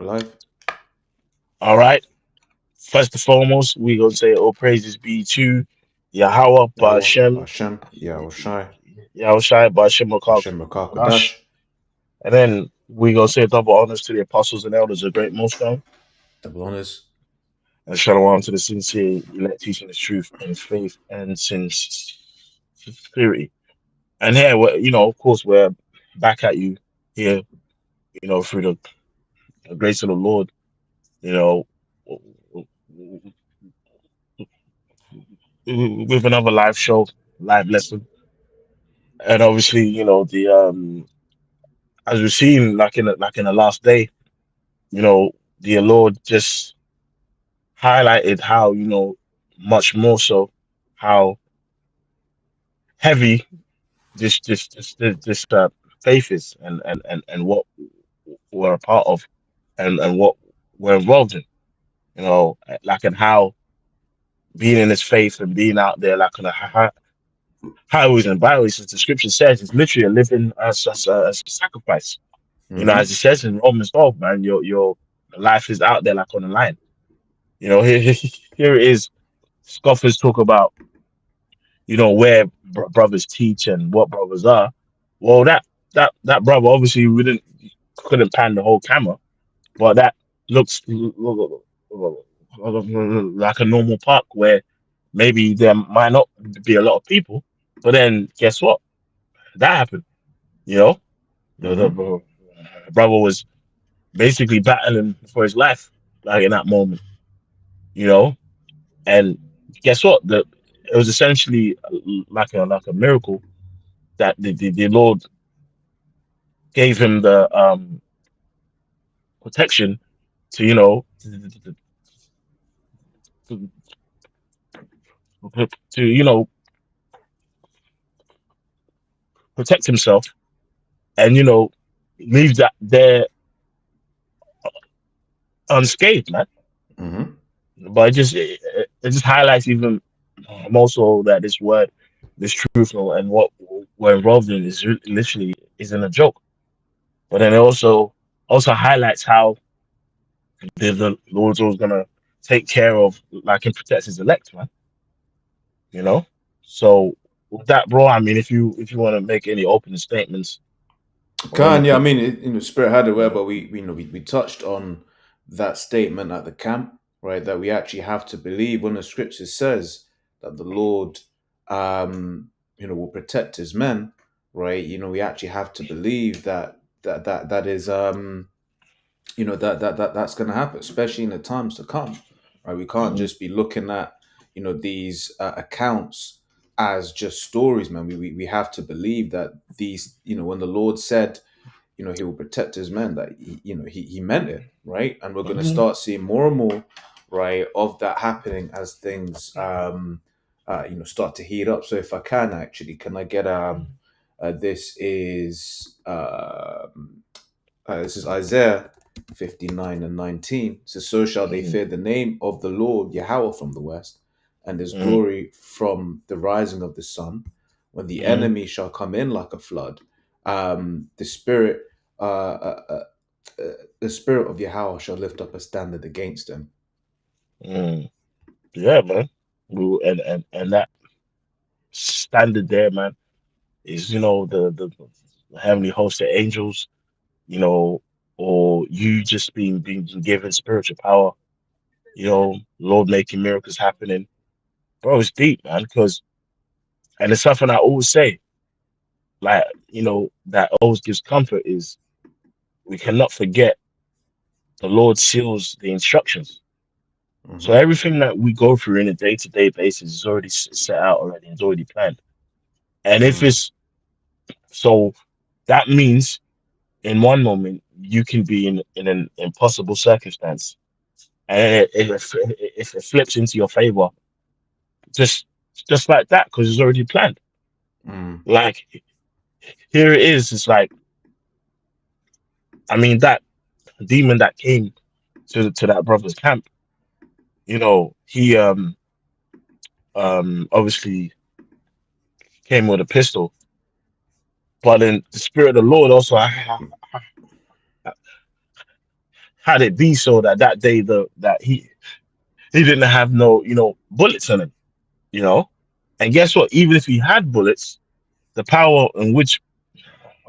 Alive. All right. First and foremost, we gonna say all praises be to Yahweh Yahweh, Ba'Shem, Hashem, Yahushai, Yahushai Ba'Shem Hashem Kadash. Rakakadash. And then we gonna say double honors to the apostles and elders of Great Millstone, Double honors. and shalom to the sincere elect teaching the truth in faith and sincerity. And here, of course, we're back at you here, through the grace of the Lord, you know, with another live show, live lesson. And obviously, the as we've seen, like in the last day, the Lord just highlighted how, much more so, how heavy this faith is, and what we're a part of, and what we're involved in, like, and how being in this faith and being out there, like, on the highways and byways, as the scripture says, is literally a living as a sacrifice. As Mm-hmm. it says in Romans 12, man, your life is out there, like, on the line. Here it is. Scoffers talk about, where brothers teach and what brothers are. Well, that brother obviously wouldn't couldn't pan the whole camera, but that looks like a normal park where maybe there might not be a lot of people, but then guess what? That happened. You know, the Mm-hmm. brother was basically battling for his life, like, in that moment. You know, and guess what? It was essentially like a miracle that the Lord gave him the protection to, to, to protect himself, and leave that there unscathed, man. Mm-hmm. But it just highlights even more so that this word, this truth, and what we're involved in is literally isn't a joke. But then it also highlights how the Lord's always gonna take care of, like, and protect his elect, man. You know. So with that, bro, I mean, if you want to make any opening statements or Khan, yeah, I anything, mean, Spirit had it where, yeah. but we touched on that statement at the camp, right? That we actually have to believe when the scripture says that the Lord, will protect His men, right? We actually have to believe that is, that's going to happen, especially in the times to come, right? We can't Mhm. just be looking at, these accounts as just stories, man. We have to believe that these, when the Lord said, he will protect his men, that he meant it, right? And we're going to Mhm. start seeing more and more, right, of that happening as things start to heat up. So if I can, actually, can I get this is Isaiah 59 and 19. It says, so shall they Mhm. fear the name of the Lord Yahweh from the west, and his Mhm. glory from the rising of the sun, when the Mhm. enemy shall come in like a flood. The spirit the spirit of Yahweh shall lift up a standard against them. Mhm. Yeah, man. And that standard there, man, is, the heavenly host of angels, you know, or you just being given spiritual power, Lord making miracles happening. Bro, it's deep, man, and it's something I always say, like, that always gives comfort is we cannot forget the Lord seals the instructions. So Hmm. everything that we go through in a day-to-day basis is already set out already, it's already planned. And if Mm. it's so, that means in one moment you can be in an impossible circumstance, and if it flips into your favor, just just like that, because it's already planned. Mm. Like, here it is. It's like, I mean, that demon that came to that brother's camp. He obviously came with a pistol, but then the spirit of the Lord also had it be so that that day that he didn't have no bullets on him, you know. And guess what? Even if he had bullets, the power in which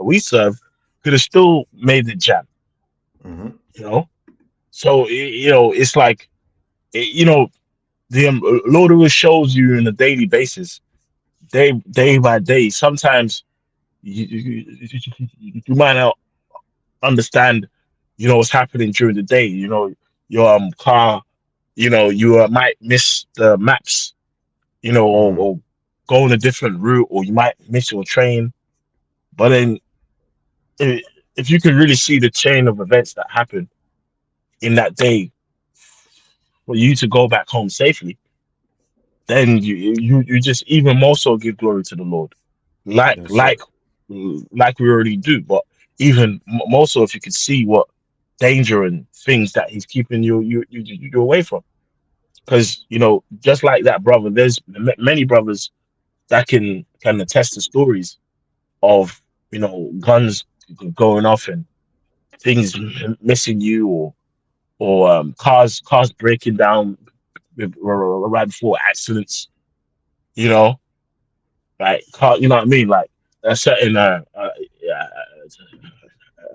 we serve could have still made the jab, Mm-hmm. you know. So it's like the Lord always shows you on a daily basis, day by day. Sometimes you might not understand, what's happening during the day. Your car, you might miss the maps, Mm-hmm. or go on a different route, or you might miss your train. But then, i- if you can really see the chain of events that happen in that day for you to go back home safely, then you just even more so give glory to the Lord, like That's like it. like we already do. But even more so if you could see what danger and things that He's keeping you away from. Because just like that brother, there's many brothers that can attest to stories of guns going off and things missing you, or cars breaking down right before accidents. You know, like car, you know what I mean, like a certain yeah,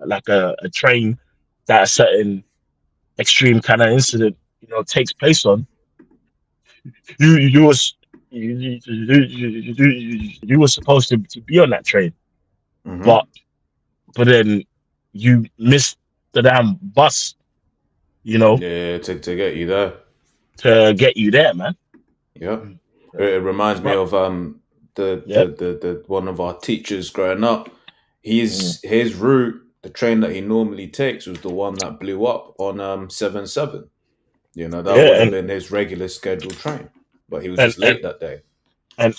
like a train that a certain extreme kind of incident takes place on. You was you were supposed to be on that train, but Mm-hmm. then you missed the damn bus, you know, Yeah, to get you there. to get you there, man. Yep. It Uh, reminds me but of yeah, the one of our teachers growing up. mm, His route, the train that he normally takes, was the one that blew up on 7/7. That would yeah, have been his regular scheduled train, but he was and just and late that day. and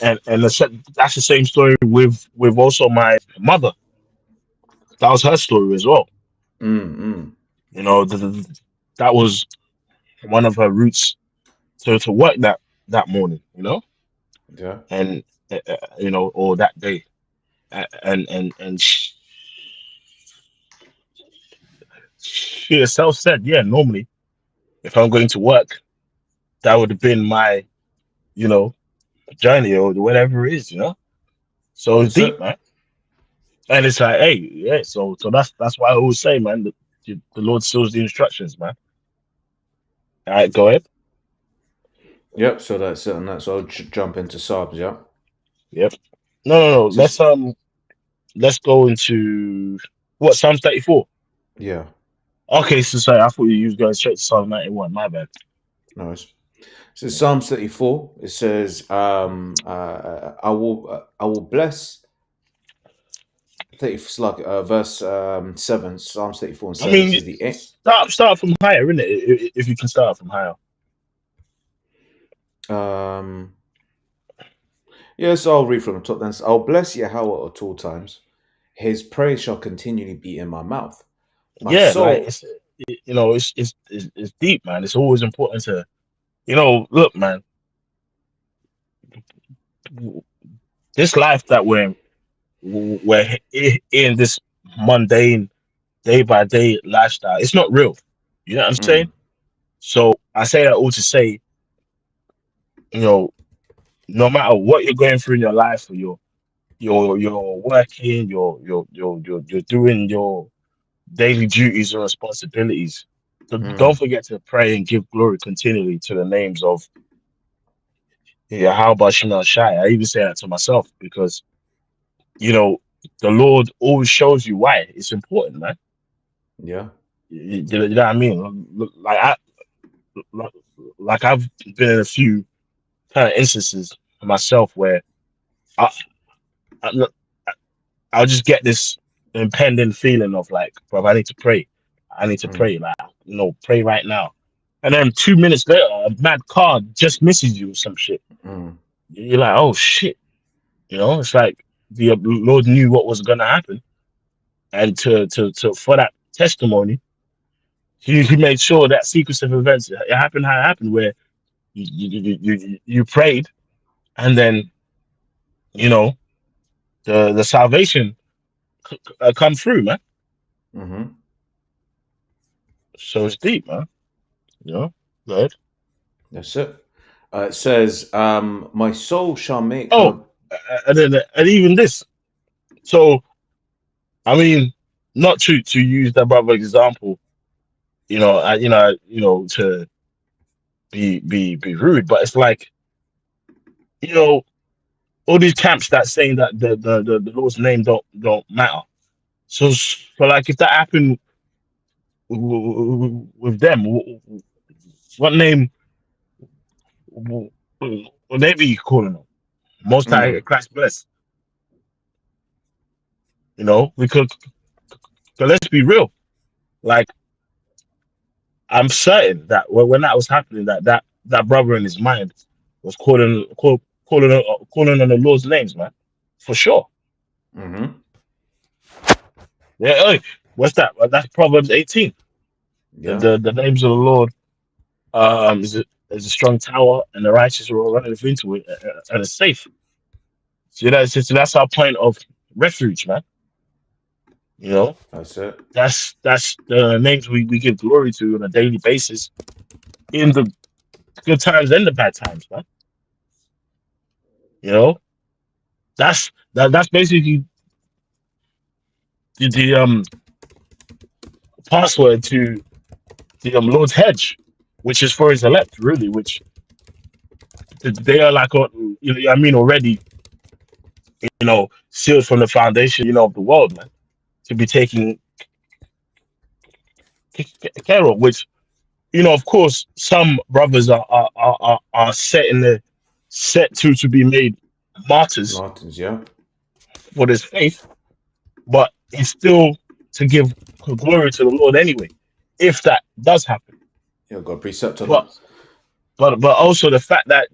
that's the same story with also my mother. That was her story as well. Mm-mm. That was one of her routes to work that morning. Yeah. And or that day. And she herself said, yeah, normally if I'm going to work, that would have been my you know journey or whatever it is. So it's That's deep, it. man. And it's like, hey, yeah. So that's why I always say, man, that the Lord seals the instructions, man. All right, go ahead. Yep. So that's it, and that's I'll jump into Psalms. Yeah. Yep. No. Just Let's go into what Psalms 34. yeah. Okay, so sorry, I thought you was going straight to Psalm 91. My bad. Nice. So Psalms 34. It says, I will bless. I think it's like verse 7. Psalms 34 and I 7 mean, says start from higher, innit? If you can start from higher. um. Yes, I'll read from the top then. I'll bless Yahweh at all times. His praise shall continually be in my mouth. My Yeah, like soul. it's deep, man. It's always important to look, man. This life that we're in, this mundane day by day lifestyle, it's not real. You know what I'm saying? Mm, So I say that all to say, you know, no matter what you're going through in your life, or you're working, you're doing your daily duties and responsibilities. Don't mm, forget to pray and give glory continually to the names of Yahweh Shema Shai. I even say that to myself because you know the Lord always shows you why it's important, man. yeah. You know what I mean? Like, like I've been in a few kind of instances myself where I, I I'll just get this impending feeling of like, bro, I need to pray. I need to Mm, pray. Like, pray right now. And then 2 minutes later, a mad car just misses you or some shit. mm, You're like, oh shit. It's like the Lord knew what was gonna happen, and to for that testimony, he made sure that sequence of events it happened how it happened, where you prayed, and then you know the salvation come through, man. mm-hmm. So it's deep, man. You know. Good. That's it. It says, "My soul shall make Oh, her." and even this. So I mean, not to use that brother example, to be rude, but it's like, you know, all these camps that saying that the Lord's name don't matter. So like if that happened with them, what name would they be calling them? Most High Mm, Christ bless. Because let's be real. Like I'm certain that when that was happening, that brother in his mind was calling on the Lord's names, man, for sure. mm-hmm. Yeah, hey, what's that? Well, that's Proverbs 18. The, Yeah, the the names of the Lord is a strong tower, and the righteous will run into it, and it's safe. So that's our point of refuge, man. You know, that's it. that's the names we give glory to on a daily basis in the good times and the bad times, man. You know, that's basically the password to the Lord's hedge, which is for His elect, really. Which they are like, I mean, already, sealed from the foundation, of the world, man, to be taken care of. Which, of course, some brothers are set to be made martyrs Martins, yeah. for this faith, but it's still to give glory to the Lord anyway, if that does happen. Yeah, got a precept on But that. but also the fact that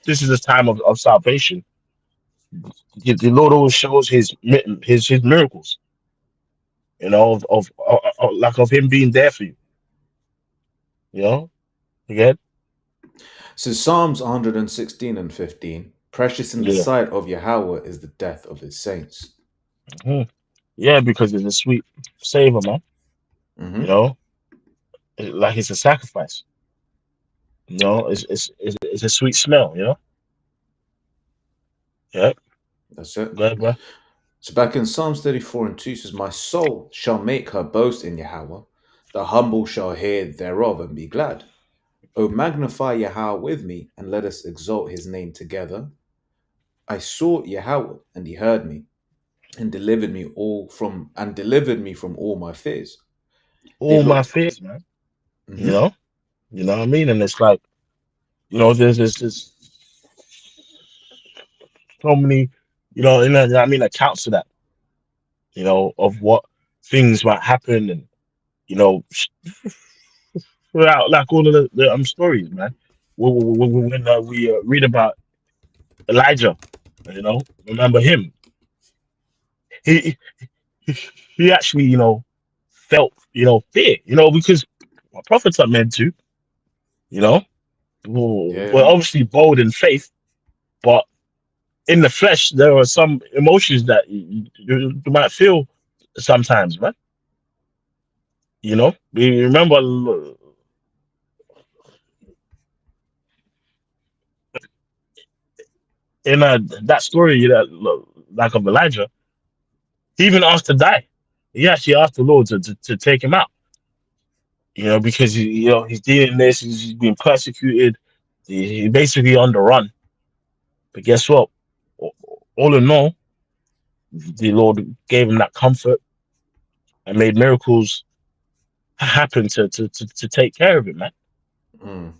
this is a time of salvation. The Lord always shows his miracles, like of Him being there for you. You know, again, So Psalms 116 and 15. Precious in the yeah, sight of Yahweh is the death of his saints. mhm. Yeah, because it's a sweet savor, man. You Mm-hmm. know, like it's a sacrifice. It's a sweet smell. Yeah, That's it. go ahead, bro. So back in Psalms 34 and 2 says, "My soul shall make her boast in Yahweh. The humble shall hear thereof and be glad. O magnify Yahweh with me, and let us exalt his name together. I sought Yahweh, and he heard me, and delivered me from all my fears. They All my looked." fears, man. You Mhm. know, you know what I mean. And it's like, there's so many, I mean, accounts of that. Of what things might happen, and you know, throughout like all of the stories, man. When we read about Elijah, remember him? He he actually, felt, fear, because prophets are meant to, you know, we're Yeah, obviously bold in faith, but in the flesh, there are some emotions that you might feel sometimes, man. We remember in that story that like of Elijah, he even asked to die. He actually asked the Lord to take him out, because he's dealing this, he's being persecuted, he's basically on the run. But guess what? All in all, the Lord gave him that comfort and made miracles happen to take care of it, man. mm,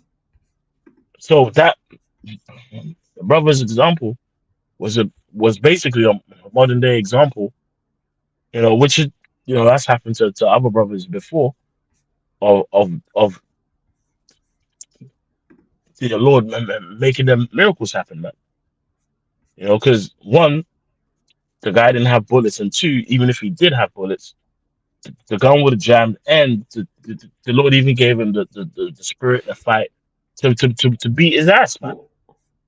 So that the brother's example was basically a modern day example, which is that's happened to other brothers before of the Lord making them miracles happen, man. Because one, the guy didn't have bullets, and two, even if he did have bullets, the gun would have jammed, and the Lord even gave him the spirit, the fight to beat his ass, man. well,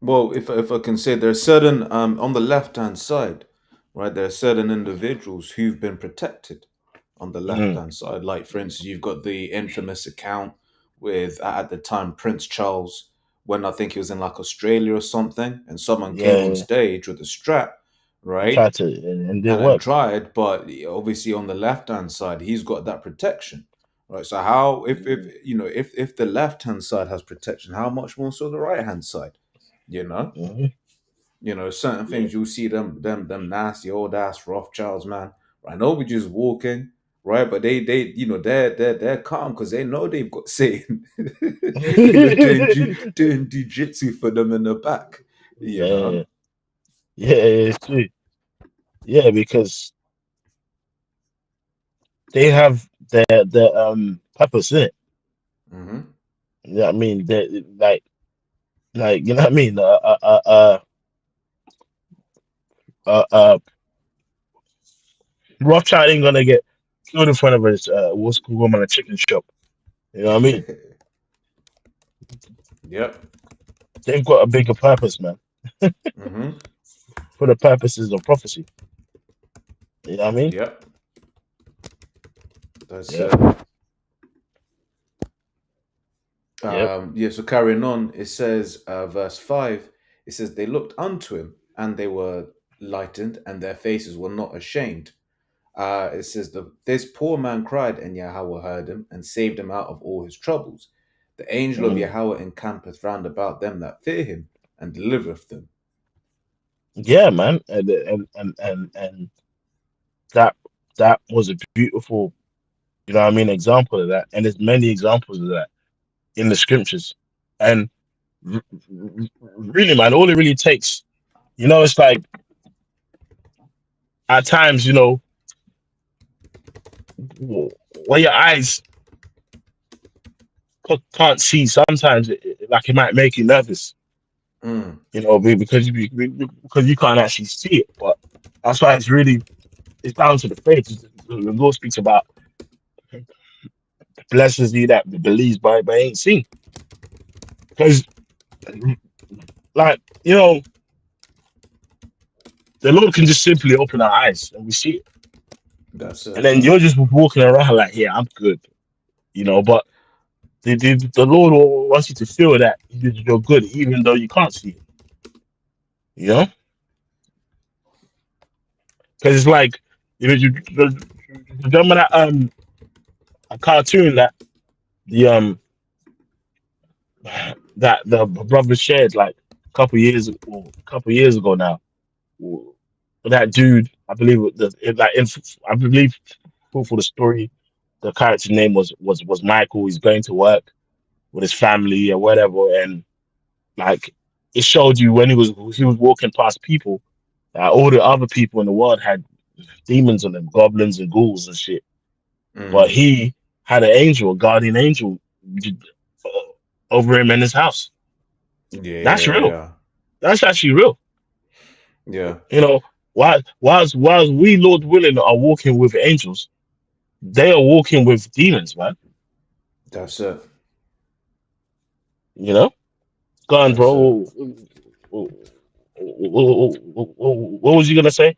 well, if I can say, there are certain on the left hand side, right? There are certain individuals who've been protected, on the left Mm, hand side. Like for instance, you've got the infamous account with at the time Prince Charles when I think he was in like Australia or something, and someone came on yeah, stage with a strap, and right? tried to, and didn't And work. tried, but obviously on the left hand side, he's got that protection, right? So how if Mm, if the left hand side has protection, how much more so the right hand side? You know, mhm. certain Yeah. things you'll see them nasty old ass Rothschilds, man. Right? Nobody just walking, right? But they're calm because they know they've got Satan, doing jujitsu for them in the back, you know. Yeah, yeah, it's true. Yeah, because they have their purpose in it. Hmm. You know what I mean? They like you know what I mean? Uh, Rothschild ain't gonna get killed in front of his what's called woman at a chicken shop. You know what I mean? Yep. They've got a bigger purpose, man. Hmm. For the purposes of prophecy. You know what I mean? Yep. That's Yeah. it. Yep. Yeah, so carrying on, it says, verse 5, it says, they looked unto him and they were lightened and their faces were not ashamed. It says, this poor man cried and Yahweh heard him and saved him out of all his troubles. The angel of Mm. Yahweh encampeth round about them that fear him and delivereth them. Yeah, man. And that that was a beautiful, you know what I mean, example of that. And there's many examples of that in the scriptures. And really, man, all it really takes, it's like at times, when your eyes can't see, sometimes like it might make you nervous, Mm, because you can't actually see it. But that's why it's down to the faith. The Lord speaks about blesses he that believes by ain't seen. Because like the Lord can just simply open our eyes and we see it. that's And it. then you're just walking around like, yeah, I'm good, but the Lord wants you to feel that you're good, even though you can't see it, you know? Because it's like, you remember that a cartoon that the that the brother shared like a couple years ago now. That dude, I believe I believe for the story, the character name was Michael. He's going to work with his family or whatever, and like it showed you when he was walking past people, all the other people in the world had demons on them, goblins and ghouls and shit. But Mm, he had an angel, a guardian angel, uh, over him in his house. yeah, That's yeah, real. yeah, That's actually real. yeah. You know, whilst we, Lord willing, are walking with angels, they are walking with demons, man. That's it. You know, go on, That's it. bro. What was you gonna say?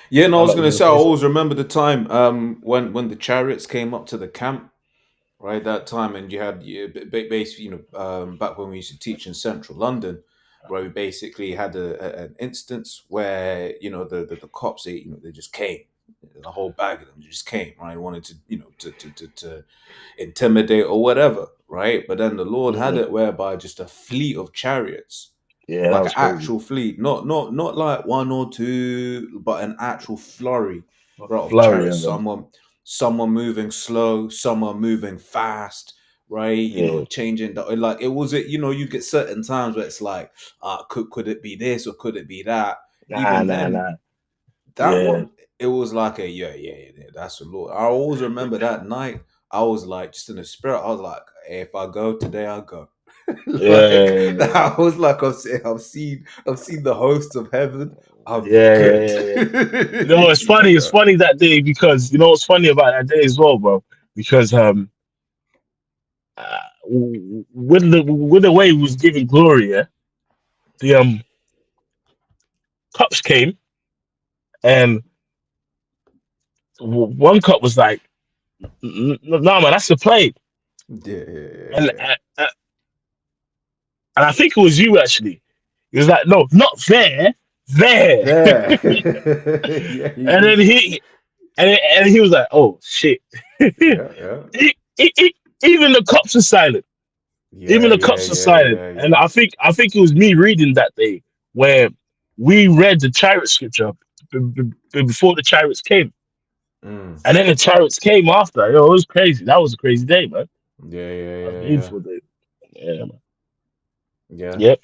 Yeah, and I Sound was like you gonna were gonna say, I say something. always remember the time when the chariots came up to the camp, right? That time, and you had basically, back when we used to teach in central London, where we basically had an instance where the cops they just came, the whole bag of them just came, right? Wanted to to intimidate or whatever, right? But then the Lord had Mhm. it whereby just a fleet of chariots, Yeah, that like an was crazy. actual fleet, not like one or two, but an actual flurry, A right, of flurry chariots. of them. Someone moving slow, someone moving fast, right? Yeah. Changing like it was it. You get certain times where it's like, could it be this or could it be that? Nah, Even nah, then, nah. that Yeah. one, it was like a yeah, that's the Lord. I always remember that night. I was like, just in the spirit, I was like, hey, if I go today, I'll go. Like Yeah. I was like, I've seen the hosts of heaven. I'm Yeah, yeah, good. yeah, yeah. It's funny. It's funny that day because what's funny about that day as well, bro. Because with the way he was giving glory, yeah, the cups came and one cup was like No, man, that's the play. Yeah, yeah, yeah, And yeah. and I think it was you actually. He was like, no, not there, there. There. Yeah, And then he was like, oh shit. yeah, yeah. Even the cops are silent. Even Yeah, the yeah, cops are yeah, silent. yeah, And yeah. I think it was me reading that day where we read the chariot scripture before the chariots came. Mm. And then the chariots came after. Yo, it was crazy. That was a crazy day, man. Yeah, yeah, That was a yeah, yeah. beautiful day. Yeah, man. Yeah. Yep.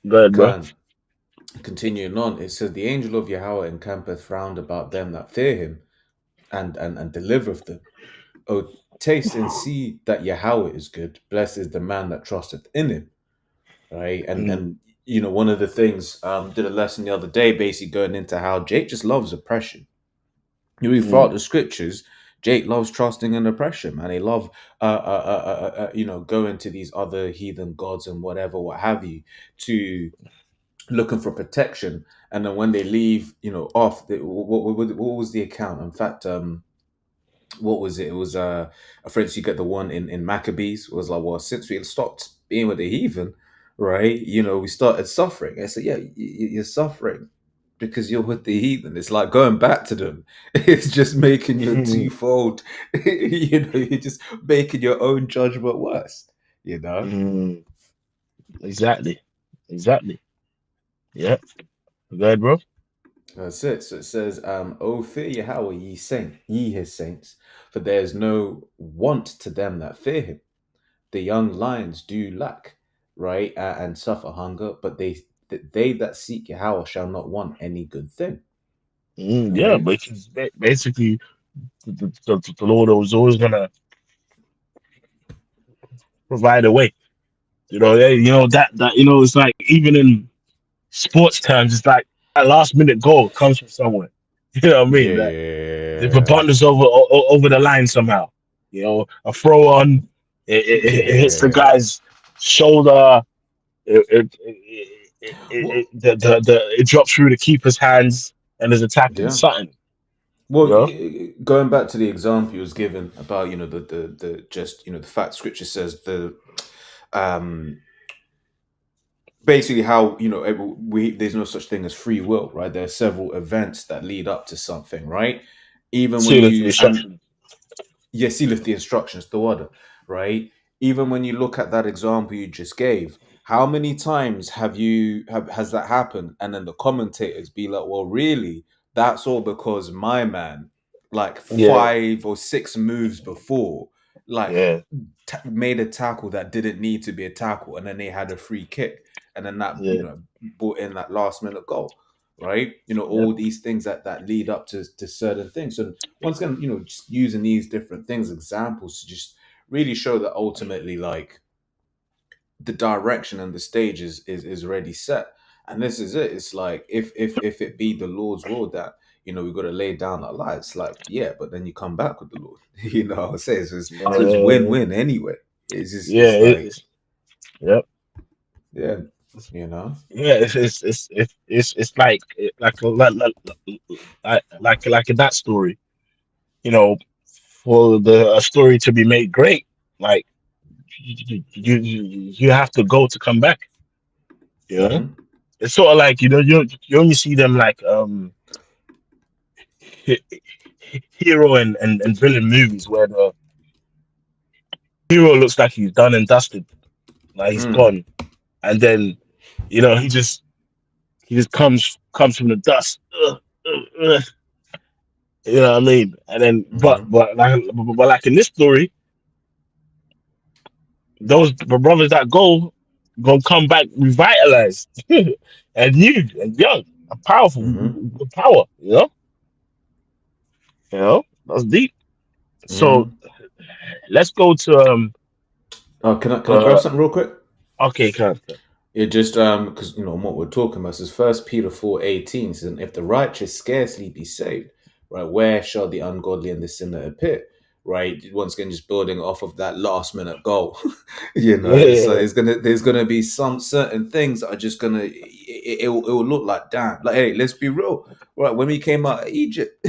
Go ahead, bro. Can continuing on, it says the angel of Yahweh encampeth round about them that fear him and delivereth them. Oh, taste and see that Yahweh is good. Blessed is the man that trusteth in him. Right. Mm, One of the things did a lesson the other day, basically going into how Jake just loves oppression. mm, Throughout the scriptures, Jake loves trusting in oppression, man. He love going to these other heathen gods and whatever, what have you, to looking for protection. And then when they leave, off, what was the account? In fact, what was it? It was for instance, you get the one in Maccabees was like, well, since we stopped being with the heathen, right? We started suffering. I said, yeah, you're suffering because you're with the heathen. It's like going back to them. It's just making your mm, twofold. You're just making your own judgment worse. You know. mm. Exactly. Exactly. Yep. Go ahead, bro. That's it. So it says, "O fear Yahweh, ye his saints, for there is no want to them that fear him. The young lions do lack, right, and suffer hunger, but they that seek Yahweh shall not want any good thing." Yeah, Right? because basically the Lord was always gonna provide a way. It's like even in sports terms, it's like that last minute goal comes from somewhere. You know what I mean? That if a Yeah. bunder's over the line somehow, a throw on, it hits the Yeah. guy's shoulder. Well, It drops through the keeper's hands and is attacking yeah. something. You Well, know? going back to the example you was given about the just the fact Scripture says the um basically how we there's no such thing as free will, right? There are several events that lead up to something, right? Even when See the you and instruction. yes, see with the instructions, the order, right? Even when you look at that example you just gave, how many times has that happened? And then the commentators be like, well, really, that's all because my man, like Yeah, 5 or 6 moves before, like yeah, made a tackle that didn't need to be a tackle, and then they had a free kick, and then that yeah, brought in that last minute goal, right? yep. All these things that lead up to certain things. And once again, just using these different things, examples to just really show that ultimately, like the direction and the stage is already set. And this is it. It's like if it be the Lord's will that we've got to lay down our lives, like yeah, but then you come back with the Lord. I'll say so it's Uh, win-win anyway. It's yeah, like yep. yeah, you know. Yeah, it's like in that story, for the a story to be made great, like you have to go to come back. You know, Hmm. it's sort of like you only see them like he- hero and villain movies where the hero looks like he's done and dusted, like he's Mm. gone, and then he just comes from the dust. You know what I mean? And then, Hmm. but like in this story, those the brothers that go gonna come back revitalized and new and young and powerful Hmm. with power. That's deep. So Hmm. let's go to Oh, can I grab the something real quick? okay, can It just because what we're talking about is First Peter 4:18 says, "And if the righteous scarcely be saved, right, where shall the ungodly and the sinner appear?" Right. Once again, just building off of that last minute goal. It's like yeah, there's gonna be some certain things that are just gonna it will look like, damn. Like, hey, let's be real. Right, when we came out of Egypt,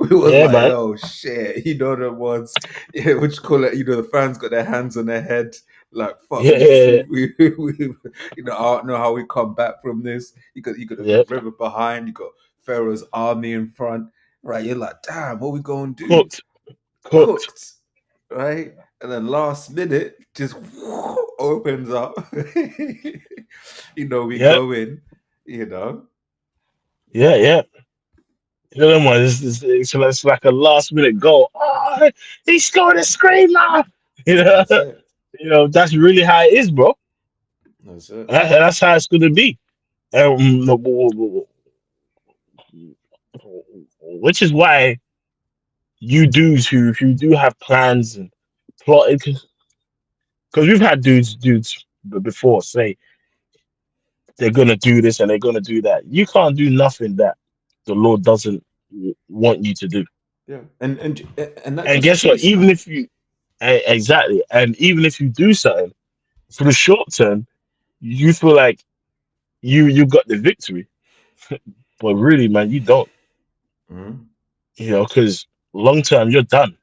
we was Yeah, like, man. oh shit, the ones, yeah, what you call it? The fans got their hands on their head, like, fuck, Yeah, yeah, I don't know how we come back from this. You got the yeah. river behind, you got Pharaoh's army in front, right? You're like, damn, what we gonna do? Cooked, cooked. Cooked, right? And then last minute just opens up. We Yeah, go in, you know. yeah, yeah. You know them ones. It's like a last minute goal. Oh, he scored a screamer. You know, That's it. that's really how it is, bro. That's it. That's how it's gonna be. Which is why you dudes who do have plans and plotting, because we've had dudes before say they're gonna do this and they're gonna do that. You can't do nothing that the Lord doesn't want you to do. Yeah. And that And just guess what? proves Even something. if you exactly, and even if you do something for the short term, you feel like you got the victory, but really, man, you don't. Hmm. Because long term you're done,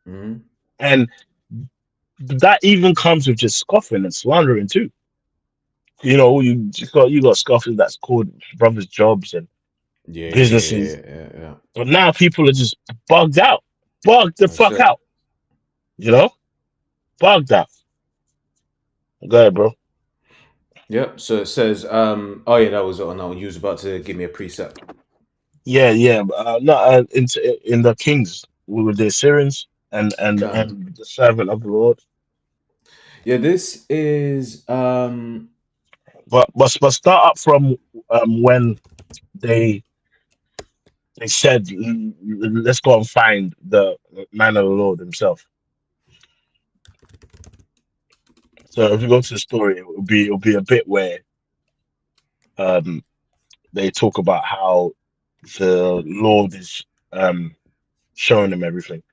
Hmm. and that even comes with just scoffing and slandering too. You got scoffing that's called brothers' jobs and Yeah, yeah, businesses, yeah, yeah, yeah. but now people are just bugged out, bugged the That's fuck it. out, you know, bugged out. Go ahead, bro. Yep. So it says, oh yeah, that was it. Oh no, you was about to give me a precept. Yeah, yeah. No, in the Kings we were the Assyrians Come. and the servant of the Lord. Yeah, this is But start up from when they they said, Let's go and find the man of the Lord himself." So if you go to the story, it'll be a bit where um they talk about how the Lord is um showing them everything.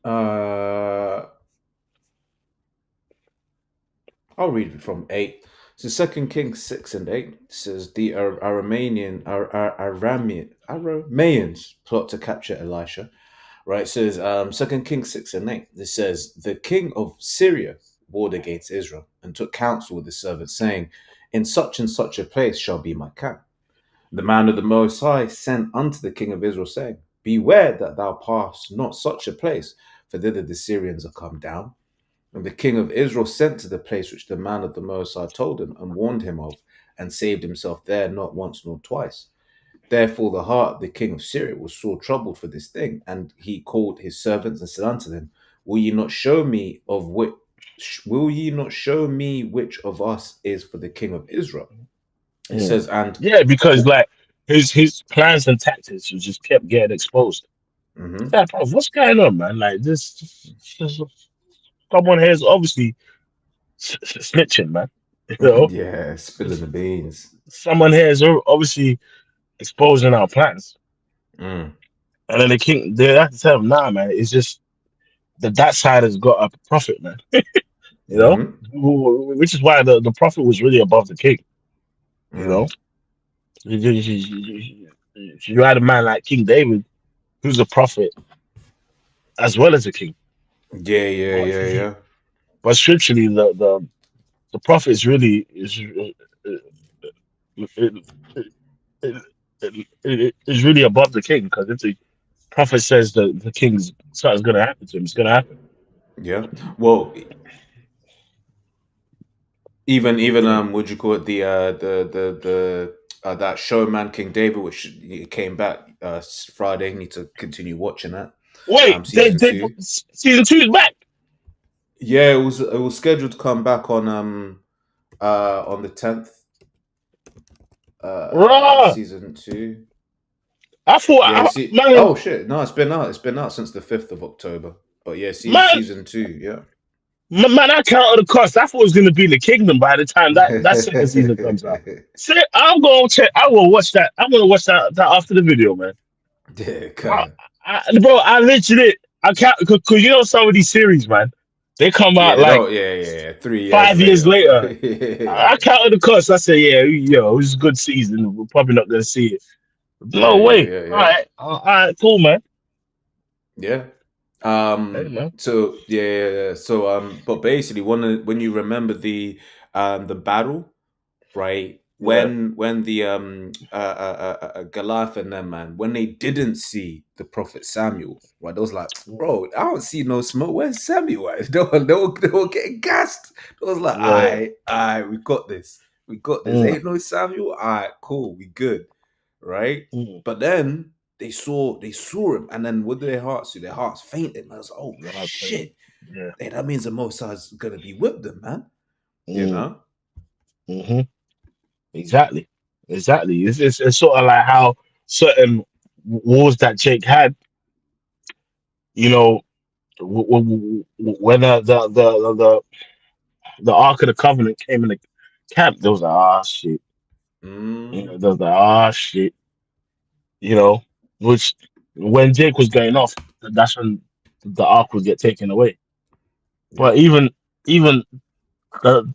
uh I'll read it from 8. So Second Kings 6 and 8 says the Arameans plot to capture Elisha. Right, it says Second Kings 6 and 8. This says the king of Syria warred against Israel and took counsel with his servants, saying, in such and such a place shall be my camp. The man of the Most High sent unto the king of Israel, saying, beware that thou pass not such a place, for thither the Syrians are come down. And the king of Israel sent to the place which the man of the Most High told him and warned him of, and saved himself there not once nor twice. Therefore the heart of the king of Syria was sore troubled for this thing, and he called his servants and said unto them, Will ye not show me of which which of us is for the king of Israel? It Mm. says, and Yeah, because like his plans and tactics just kept getting exposed. mhm. Yeah, bro, what's going on, man? Like this someone here is obviously snitching, man. You know, Yeah, spilling the beans. someone here is obviously exposing our plans. Mm. And then they have to tell him, nah, man, it's just that side has got a prophet, man. You know, Mm-hmm. which is why the prophet was really above the king. You know, Mm. you had a man like King David, who's a prophet as well as a king. Yeah, yeah, But yeah, yeah. but scripturally, the prophet is really it, is really above the king, because if the prophet says that the king's something's going to happen to him, it's going to happen. Yeah. Well, even Mm. would you call it the that showman King David, which came back Friday. Need to continue watching that. Wait, Season two. season 2 is back. Yeah, it was scheduled to come back on the 10th. Raw. Season 2. I thought, Yeah, see. man, Oh shit! No, it's been out. It's been out since the 5th of October. But yeah, man, season 2. Yeah. man, I counted the cost. I thought it was going to be in the kingdom by the time that second season comes out. See, I'm going to check. I will watch that. I'm going to watch that after the video, man. Yeah, I, kind bro, I literally, I can't, because some of these series, man, They come Yeah, out they like don't. Yeah, yeah, yeah. 3 years 5 years later. later. I Yeah, counted the cost. I said, yeah, it was a good season. We're probably not going to see it. yeah, No yeah, way. yeah, All yeah. right. All right. Cool, man. Yeah. Hey, man. So yeah, yeah, yeah. So but basically, when you remember the battle, right? Yeah. When the Goliath and them, man, when they didn't see the prophet Samuel, right? They was like, bro, I don't see no smoke. Where's Samuel at? They were getting gassed. They was like, Yeah. all right, we got this. We got this. Mm, Ain't no Samuel. All right, cool, we good, right? mm. But then they saw him, and then what did their hearts do? Their hearts fainted. Man, I was like, oh Yeah, I was saying. shit. Yeah. Hey, that means the Most High's gonna be with them, man. You Mm, know? hmm Exactly. Exactly. It's sort of like how certain wars that Jake had, you know, when the Ark of the Covenant came in the camp, there was like, ah, shit. Mm, There was like, ah, shit. You know, which when Jake was going off, that's when the Ark would get taken away. But yeah. even the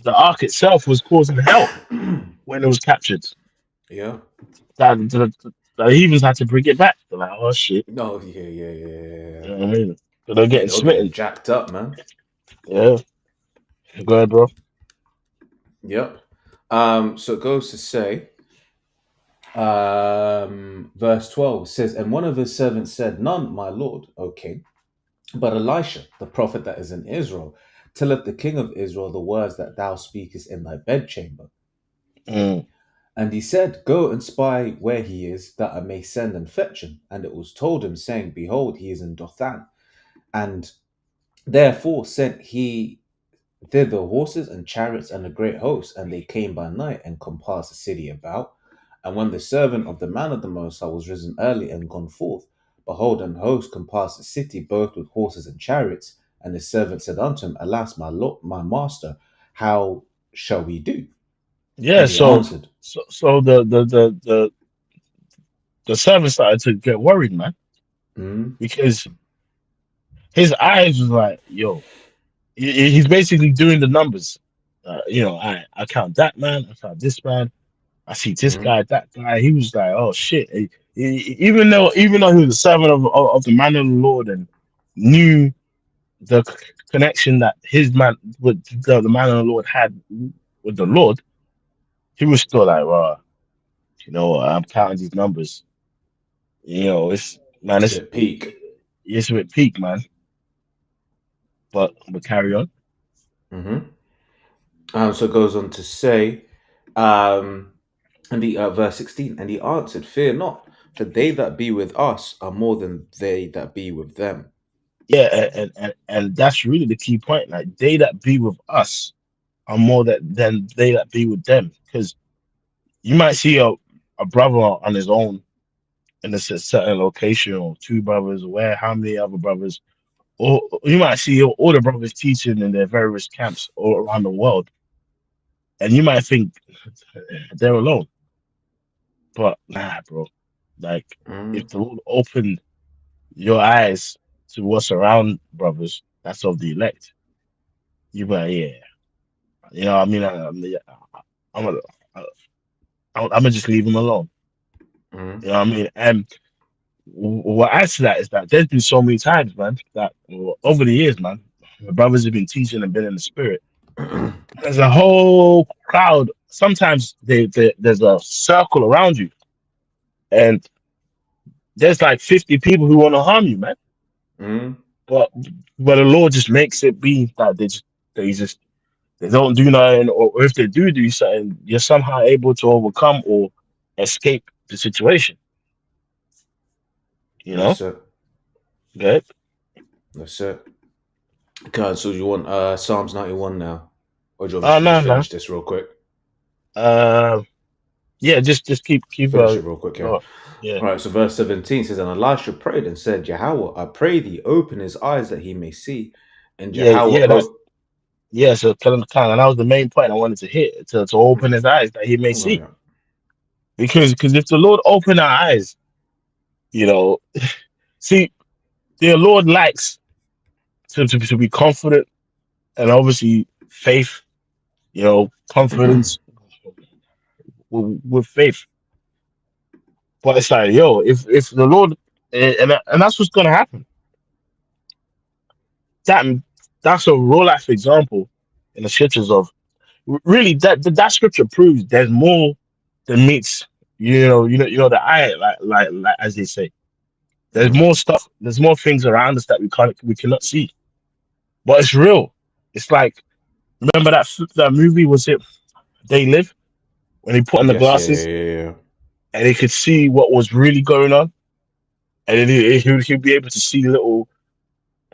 the Ark itself was causing hell when it was captured. Yeah. The heathens had to bring it back. They're like, oh shit. No, yeah, yeah, yeah, yeah, You yeah. know what I mean? So they're Yeah, getting they were getting smitten. jacked up, man. Yeah. Go ahead, bro. Yep. So it goes to say, verse 12 says, and one of his servants said, none, my lord, O king, but Elisha, the prophet that is in Israel, telleth the king of Israel the words that thou speakest in thy bedchamber. Mm. And he said, go and spy where he is, that I may send and fetch him. And it was told him, saying, behold, he is in Dothan. And therefore sent he thither horses and chariots and a great host, and they came by night and compassed the city about. And when the servant of the man of the Most High was risen early and gone forth, behold, an host compassed the city both with horses and chariots. And the servant said unto him, alas, my lord, my master, how shall we do? Yeah, And he so answered, the servant started to get worried, man, mm, because his eyes was like, yo, he's basically doing the numbers. I count that man, I count this man, I see this mm, guy, that guy. He was like, oh shit. Even though he was a servant of the man of the Lord and knew the connection that his man with the man of the Lord had with the Lord, he was still like, well, I'm counting these numbers. It's man, it's a bit peak. it's a bit peak, man. But carry on. Hmm. So it goes on to say, um, and the verse 16, and he answered, fear not, for they that be with us are more than they that be with them. Yeah, and that's really the key point. Like they that be with us are more than they that be with them. Because you might see a brother on his own in a certain location, or two brothers, or where how many other brothers, or you might see all the brothers teaching in their various camps all around the world, and you might think they're alone, but nah, bro. Like if Mm, the Lord opened your eyes to what's around brothers, that's of the elect. You might, yeah, I mean, I'm gonna, I'm gonna just leave them alone. You mm, know what I mean? And what adds to that is that there's been so many times, man, that over the years, man, the brothers have been teaching and been in the spirit. There's a whole crowd. Sometimes there's a circle around you, and there's like 50 people who want to harm you, man. mm. But but the Lord just makes it be that they just they don't do nothing, or if they do something, you're somehow able to overcome or escape the situation. You know? That's it. Good. That's it. Okay, so you want Psalms 91 now? Or do you want me Oh to no, just no. finish this real quick? Yeah, just keep Finish it real quick, yeah. go. Yeah. All right, so verse 17 says, and Elisha prayed and said, Yahweh, I pray thee, open his eyes that he may see. And Yeah, Yahweh, yeah, so tell him to count, and that was the main point I wanted to hit, to open his eyes that he may oh, see. yeah. Because if the Lord open our eyes, you know, see, the Lord likes to be confident and obviously faith, confidence with faith. But it's like, yo, if the Lord, and that's what's gonna happen. That that's a real life example in the scriptures of really that scripture proves there's more than meets the eye, like as they say. There's Mm. more stuff. There's more things around us that we cannot see, but it's real. It's like, remember that movie, was it They Live, when he put on the Yes, yeah, yeah, glasses yeah, yeah. and he could see what was really going on, and then he'd be able to see little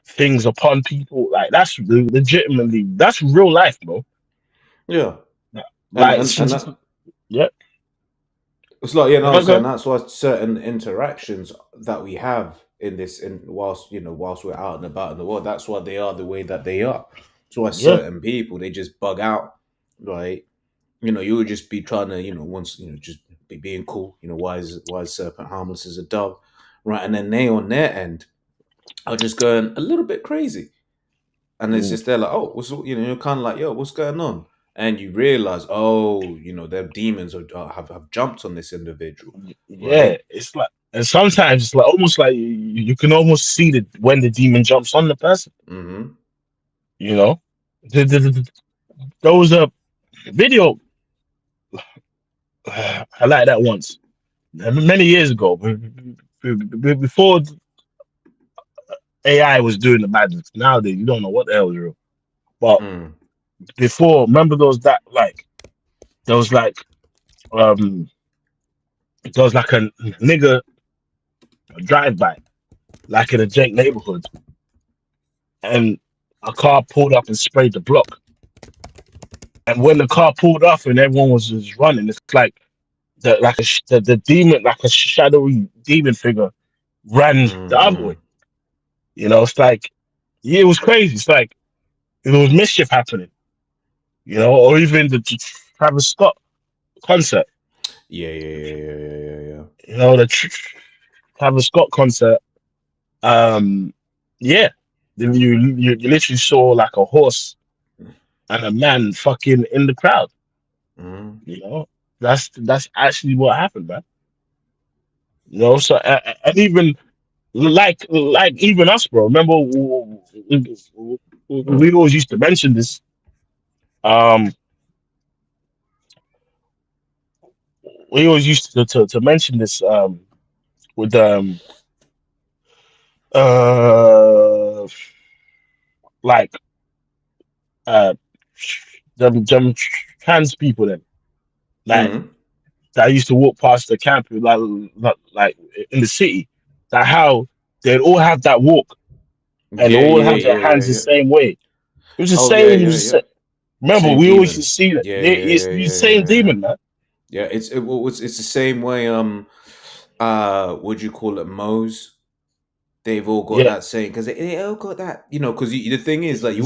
things upon people. Like, that's legitimately, that's real life, bro. Yeah. And Like, and and that yeah, it's like, yeah, no, I'm no, saying go. that's why certain interactions that we have in this, in whilst we're out and about in the world, that's why they are the way that they are. That's why Yeah, certain people, they just bug out, right? You would just be trying to, once, just be being cool. Why is serpent harmless as a dove, right? And then they on their end are just going a little bit crazy, and it's mm, just they're like, oh, you're kind of like, yo, what's going on? And you realize, oh, their demons have jumped on this individual, yeah. right? It's like, and sometimes it's like almost like you can almost see that when the demon jumps on the person. Mm-hmm. You know, there was a video I like that once many years ago, before AI was doing the madness. Nowadays, you don't know what the hell is real. But Mm. before, remember those that like there was like um there was like a nigger drive by, like in a jank neighborhood, and a car pulled up and sprayed the block. And when the car pulled off and everyone was just running, it's like the demon, like a shadowy demon figure, ran the other way. Mm-hmm. It's like, yeah, it was crazy. It's like there was mischief happening. Or even the Travis Scott concert. Yeah, yeah, yeah, yeah, yeah, yeah, yeah. The Travis Scott concert. Um, yeah, then you literally saw like a horse and a man fucking in the crowd. Mm-hmm. You know, that's actually what happened, man. So and even like even us, bro. Remember, we always used to mention this. Um, we always used to mention this. With uh like uh them trans people then, like, Mm-hmm. that used to walk past the camp, like in the city, that how they'd all have that walk and Yeah, all yeah, have their yeah, yeah, hands the yeah. same way. It was the Oh, yeah, same. It yeah, was the yeah. same. Remember, Same we always demon. used to see that. Yeah, yeah, It's yeah, the yeah, same yeah, yeah. demon, man. Yeah, it's the same way. What do you call it? Moe's. They've all got Yeah, that saying because they all got that. Because the thing is, like, yeah,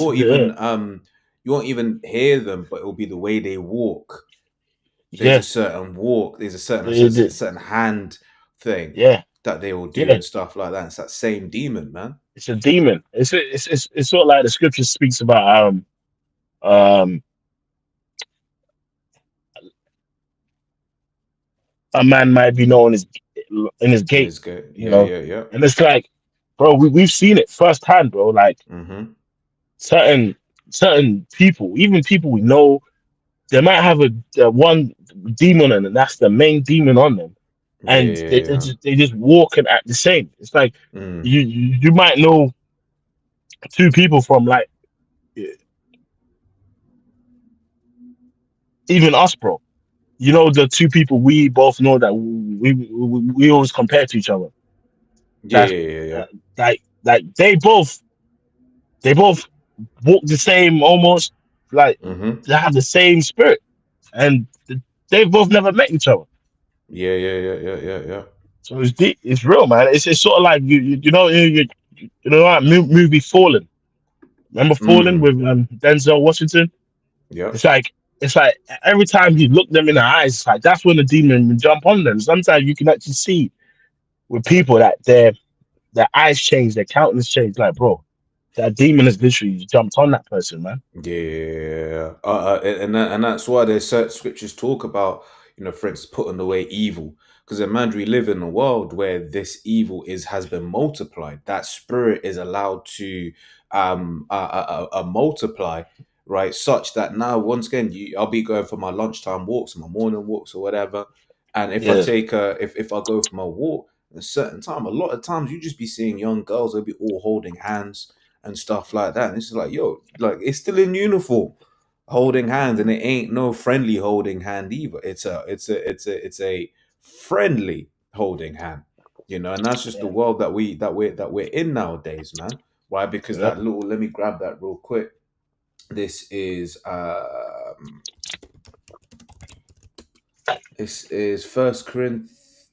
you won't even hear them, but it'll be the way they walk. There's a yeah, certain walk. There's yeah, a certain hand thing yeah, that they will do yeah. and stuff like that. It's that same demon, man. It's a demon. It's sort of like the scripture speaks about um a man might be known as in his And gate, it's good. you Yeah, know. yeah, yeah. And it's like, bro, we've seen it firsthand, bro. Like, Mm-hmm. certain certain people, even people we know, they might have a one demon, and that's the main demon on them, Yeah, and yeah, yeah. they just walk and act the same. It's like Mm. you might know two people from, like, even us, bro. The two people we both know that we always compare to each other. Yeah, That's yeah, yeah, yeah. like they both walk the same, almost like Mm-hmm. they have the same spirit, and they've both never met each other. Yeah, yeah, yeah, yeah, yeah, yeah. So it's deep, it's real, man. It's sort of like that movie Fallen. Remember Fallen Mm. with Denzel Washington? Yep. It's like it's like every time you look them in the eyes, it's like that's when the demon will jump on them. Sometimes you can actually see with people that their eyes change, their countenance change. Like, bro, that demon has literally jumped on that person, man. Yeah, and that's why there's certain scriptures talk about, for instance, putting away evil. Because imagine we live in a world where this evil is has been multiplied. That spirit is allowed to multiply, right? Such that now, once again, I'll be going for my lunchtime walks, my morning walks, or whatever. And if I Yeah, take if I go for my walk at a certain time, a lot of times you just be seeing young girls. They'll be all holding hands and stuff like that. And it's just like, yo, like it's still in uniform, holding hands, and it ain't no friendly holding hand either. It's a friendly holding hand, and that's just the yeah, world that we're in nowadays, man. Why? Because yeah. that little. Let me grab that real quick. This is First Corinthians,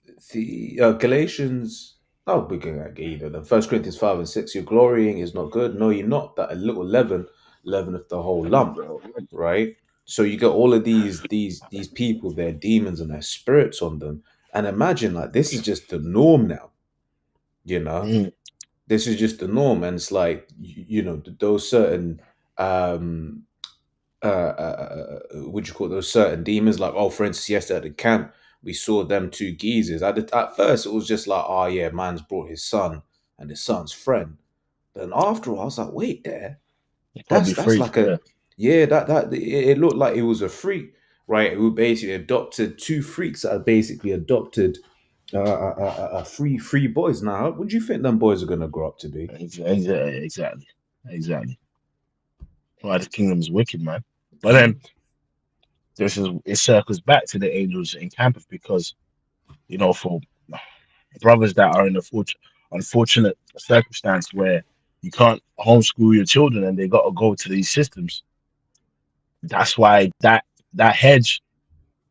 Galatians. Oh, we can get either then. First Corinthians 5 and 6. Your glorying is not good. No, you're not. That a little leaveneth the whole lump, right? So you get all of these people, their demons and their spirits on them, and imagine like this is just the norm now. You know, Mm, this is just the norm, and it's like those certain um what you call those certain demons, like, oh, for instance, yesterday at the camp we saw them two geezers. At first it was just like, oh yeah, man's brought his son and his son's friend. Then after all, I was like, wait there, probably that's freaks. like a, Yeah, yeah, that it looked like it was a freak, right, who basically adopted two freaks that had basically adopted free boys. Now what do you think them boys are going to grow up to be? exactly, exactly. Why the kingdom is wicked, man. But then Mm, this is it circles back to the angels in Encampeth because for brothers that are in a unfortunate circumstance where you can't homeschool your children and they got to go to these systems. That's why that hedge,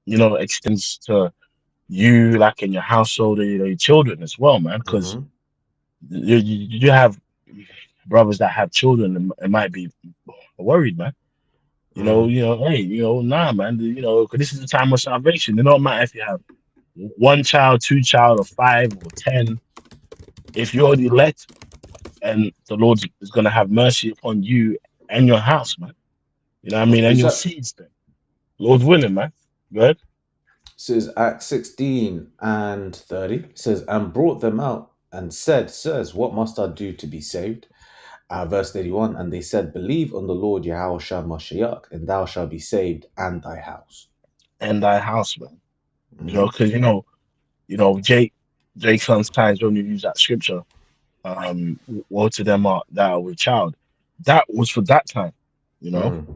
extends to you, like in your household and your children as well, man. Because mm-hmm, you have brothers that have children and might be worried, man. mm, Hey, nah, man. 'Cause this is the time of salvation. It don't matter if you have one child, two child, or five or 10. If you're the elect, and the Lord is going to have mercy upon you and your house, man. You know what I mean? And is your that seeds, then. Lord willing, man. Good. says Acts 16 and 30 says, and brought them out and said, sirs, what must I do to be saved? Verse 31, and they said, believe on the Lord Yahweh Mashiach, and thou shalt be saved and thy house. And thy house, man. Hmm. Because Jake sometimes when you use that scripture, woe to them that are with child. That was for that time, you know. Mm.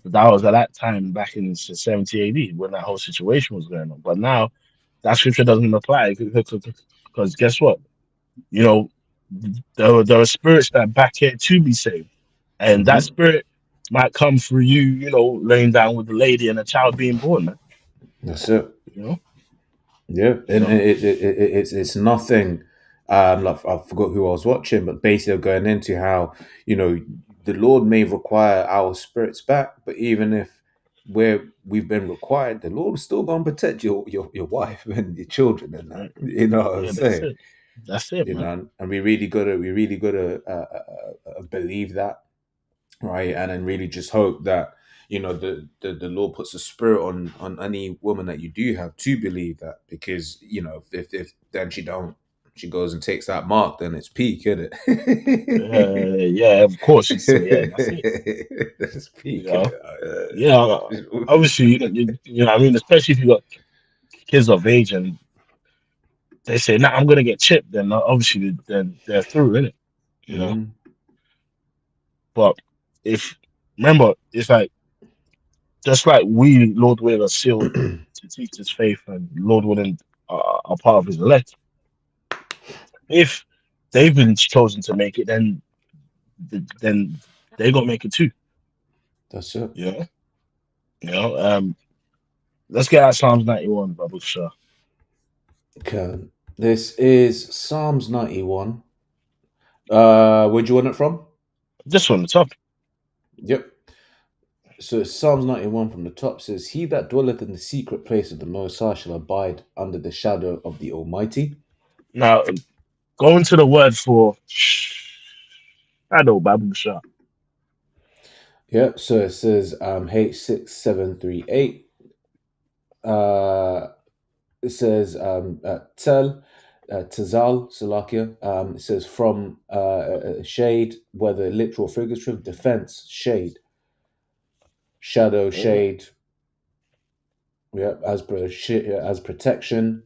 That was at that time back in 70 AD when that whole situation was going on. But now that scripture doesn't apply because guess what? You know, there are spirits that back here to be saved, and that Hmm. spirit might come through you. Laying down with the lady and a child being born, man. That's it. You know, Yeah, you and know, it's nothing. Like I forgot who I was watching, but basically going into how the Lord may require our spirits back, but even if we've been required, the Lord is still going to protect your wife and your children and that. right? You know what I'm Yeah, that's saying? it. That's it, man. And we really gotta believe that, right? And then really just hope that the Lord puts a spirit on any woman that you do have to believe that, because if then she goes and takes that mark, then it's peak, isn't it? Yeah, of course. Yeah, that's it. That's You peak, isn't know, it? yeah. Obviously, what I mean, especially if you got kids of age and they say, "Nah, I'm gonna get chipped," then obviously then they're through, innit? You know. Mhm, But if remember, it's like just like we, Lord willing, are sealed to teach His faith, and Lord willing are part of His elect. If they've been chosen to make it, then they gonna make it too. that's it. You know. You know. Let's get out Psalms 91, Babu Shah. Okay. This is Psalms 91. Where'd you want it from? Just from the top. Yep. So Psalms 91 from the top says, he that dwelleth in the secret place of the Most High shall abide under the shadow of the Almighty. Now, go into the word for. I know Babu Shah. Yep. So it says H6738. Uh, it says Tazal, Salakia. It says from shade, whether literal or figurative, defense, shade, shadow, Mm. shade. Yep. As protection.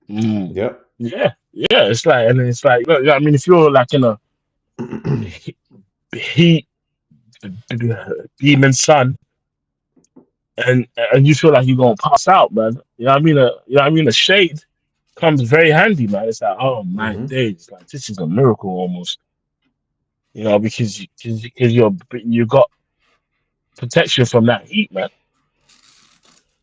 Mm. Yep. Yeah, yeah. It's like, and it's like, you know, I mean, if you're like in a he- heat demon sun, and you feel like you're gonna pass out, man. You know what I mean? You know what I mean? A shade comes very handy, man. It's like, oh my hmm days, like this is a miracle almost. You know, because you got protection from that heat, man.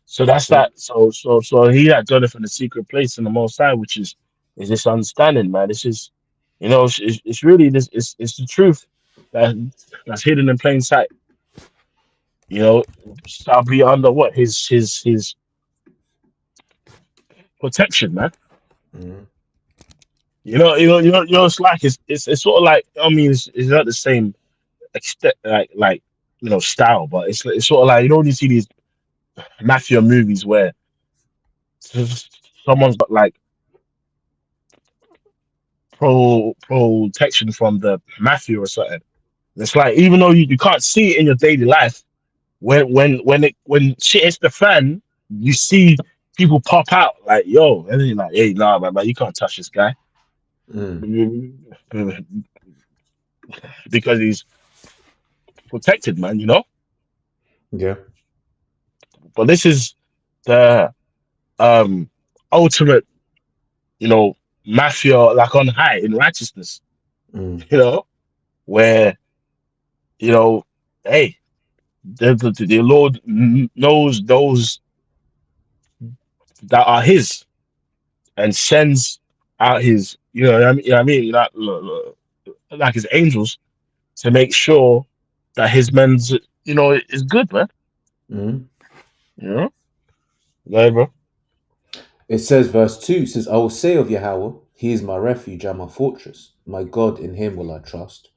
So that's That's it. that. So he had done it from the secret place in the Most High, which is this understanding, man. It's just, you know, it's really this. It's the truth that that's hidden in plain sight. You know, shall be under what his protection, man. hmm It's like it's sort of like, I mean, it's not the same extent, like style, but it's sort of like, you know, when you see these mafia movies where someone's got like protection from the mafia or something. It's like, even though you can't see it in your daily life, when shit hits the fan, you see people pop out like, yo, and then you're like, hey, nah, man, you can't touch this guy Mm. because he's protected, man. You know. Yeah. But this is the um ultimate, you know, mafia like on high in righteousness. Mm. You know, where you know, hey, the Lord knows those that are His and sends out His, you know what I mean, like His angels to make sure that His men's, you know, is good, man. Mm. You know, yeah, bro. It says, verse 2 says, I will say of Yahweh, He is my refuge and my fortress. My God, in Him will I trust.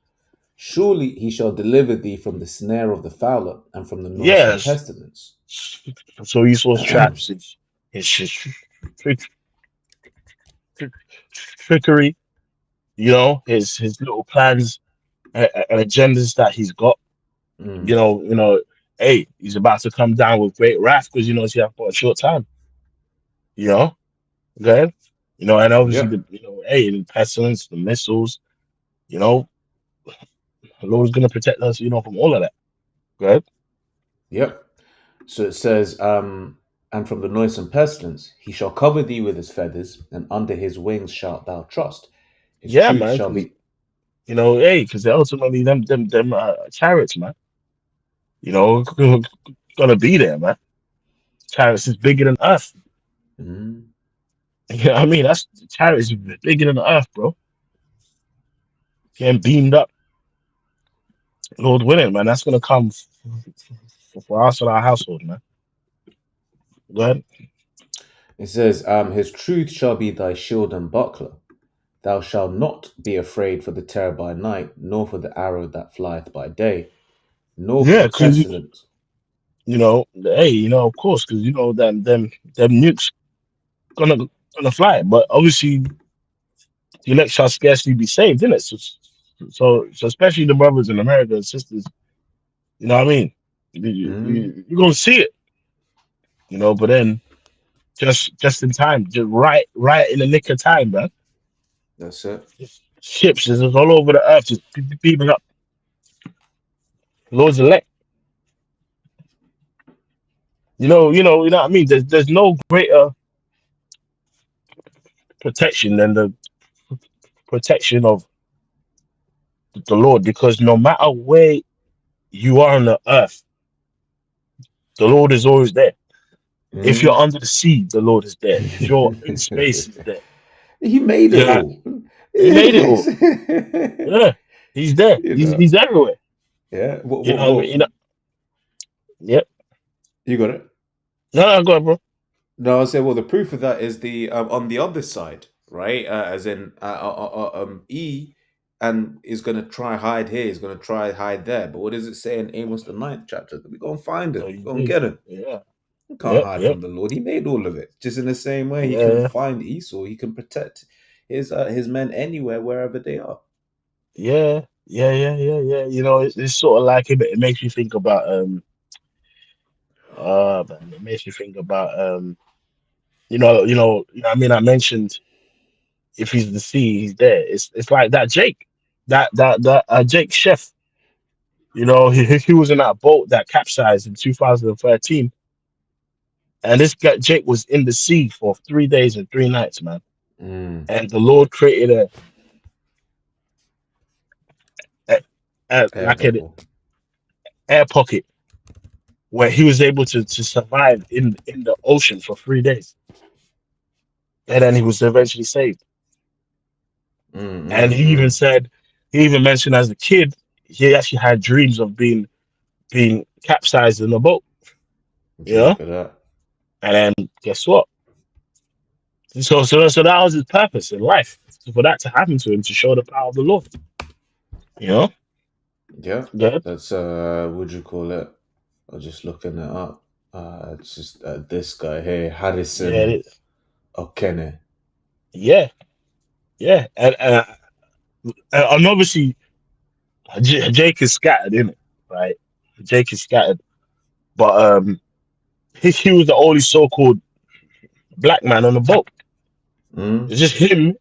Surely He shall deliver thee from the snare of the fowler and from the noisome Yes. pestilence. So Esau's traps, his trick, trick, trickery, you know, his little plans and agendas that he's got. Mm. Hey, he's about to come down with great wrath because he knows he has got a short time. You know, okay, and obviously Yep. hey, the pestilence, the missiles, you know, the Lord's gonna protect us, from all of that. Okay. Yep. So it says, and from the noisome pestilence, He shall cover thee with His feathers, and under His wings shalt thou trust. His Yeah, truth man, shall because be. hey, because ultimately them chariots, man, gonna be there, man. Chariots is bigger than Earth. Mm. You know what I mean? That's chariots is bigger than Earth, bro. Getting beamed up, Lord willing, man. That's gonna come for us and our household, man. Go ahead. It says, His truth shall be thy shield and buckler. Thou shalt not be afraid for the terror by night, nor for the arrow that flieth by day, nor for Yeah, the because pestilence. hey, of course, because them nukes gonna gonna fly, but obviously the elect shall scarcely be saved, innit? So especially the brothers in America and sisters, you know what I mean? Mm, You're gonna see it, but then just in time, just right in the nick of time, man. that's it. Ships is just all over the earth, just beaming up Lord's elect. You know what I mean? There's no greater protection than the protection of the Lord, because no matter where you are on the earth, the Lord is always there. If you're Mm. under the sea, the Lord is there. If you're in space, He's there. He made it Yeah, all. He made it all. Yeah, He's there. you know, He's everywhere. yeah. What, You what, know what I mean? what? Yep. You got it. No, go ahead, bro. No, I say, well, the proof of that is the on the other side. right? As in E, and is gonna try hide here. He's gonna try hide there. But what does it say in Amos the ninth chapter? That we go and find So him, he go and did. get him. Yeah. You can't Yep. hide Yep. from the Lord. He made all of it. Just in the same way, he can Yeah. find Esau. He can protect his men anywhere, wherever they are. Yeah. Yeah. Yeah. Yeah. Yeah. You know, it's sort of like it makes you think about man, it makes you think about I mean, I mentioned if he's the sea, he's there. It's like that Jake, that Jake Chef. You know, he was in that boat that capsized in 2013, and this guy Jake was in the sea for 3 days and 3 nights, man. Mm, And the Lord created a, air like an bubble. air pocket where he was able to survive in the ocean for 3 days, and then he was eventually saved. And Mm. he even mentioned as a kid, he actually had dreams of being capsized in a boat, Would you you know. look at that? And then guess what? So that was his purpose in life, for that to happen to him, to show the power of the Lord, you know. Yeah, Good. that's what you call it? I'm just looking it up. It's just this guy here, Yeah, Harrison Okene. yeah, yeah, and obviously Jake is scattered, isn't it? Right? Jake is scattered, but he was the only so-called black man on the boat. Mm, It's just him,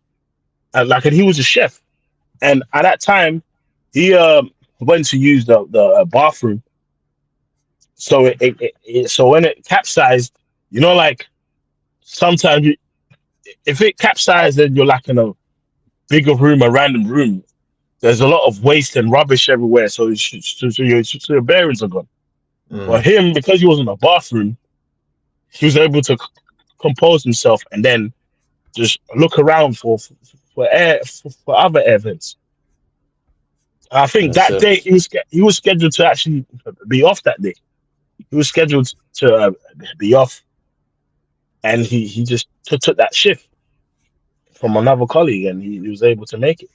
and he was a chef. And at that time, he went to use the bathroom. So so when it capsized, like sometimes if it capsized, then you're like in a bigger room, a random room. There's a lot of waste and rubbish everywhere, so your bearings are gone. But mm. him, because he was in the bathroom, he was able to compose himself and then just look around for other events. I think That's that it. day he was scheduled to actually be off that day. He was scheduled to be off, and he just took that shift from another colleague, and he was able to make it.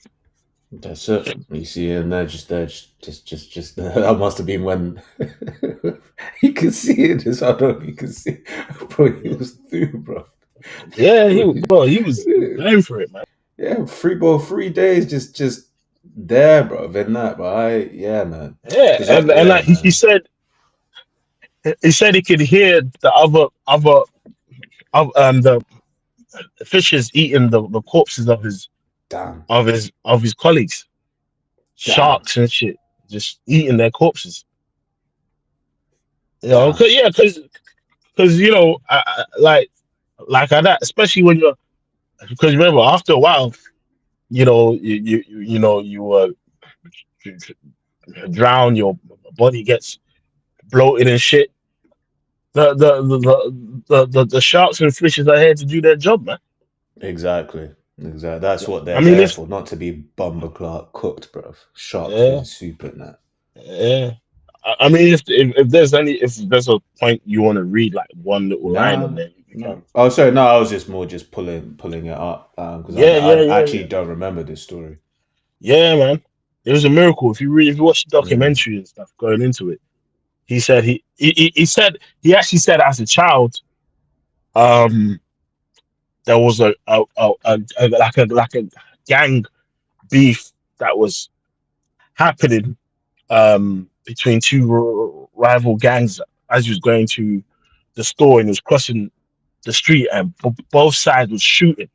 That's it. You see, and they're just there, just that must have been when you can see it. Just I don't know if you can see, bro. He Yeah, was through, bro. yeah, he was going for it, man. Yeah, 3 days, just there, bro. In that, but yeah, man. Yeah, Because and yeah, like man. he said he could hear the the fishes eating the corpses Damn, of his colleagues, damn, sharks and shit, just eating their corpses. damn. Because like that, especially when you're because remember after a while, you drown, your body gets bloated and shit. The sharks and fishes are here to do their job, man. Exactly, exactly. That's what I they're mean, there if for, not to be bumper clock cooked, bro. Shark yeah, fin soup and that. yeah. I mean, if there's a point you want to read like one little line and Nah, then you no. can. Oh, sorry. No, I was just more just pulling it up because Yeah, I yeah, yeah, actually yeah, don't remember this story. yeah, man. It was a miracle. If you watch the Mm, documentary and stuff going into it, he said he actually said as a child, um, there was a gang beef that was happening between two rival gangs as he was going to the store and he was crossing the street and both sides was shooting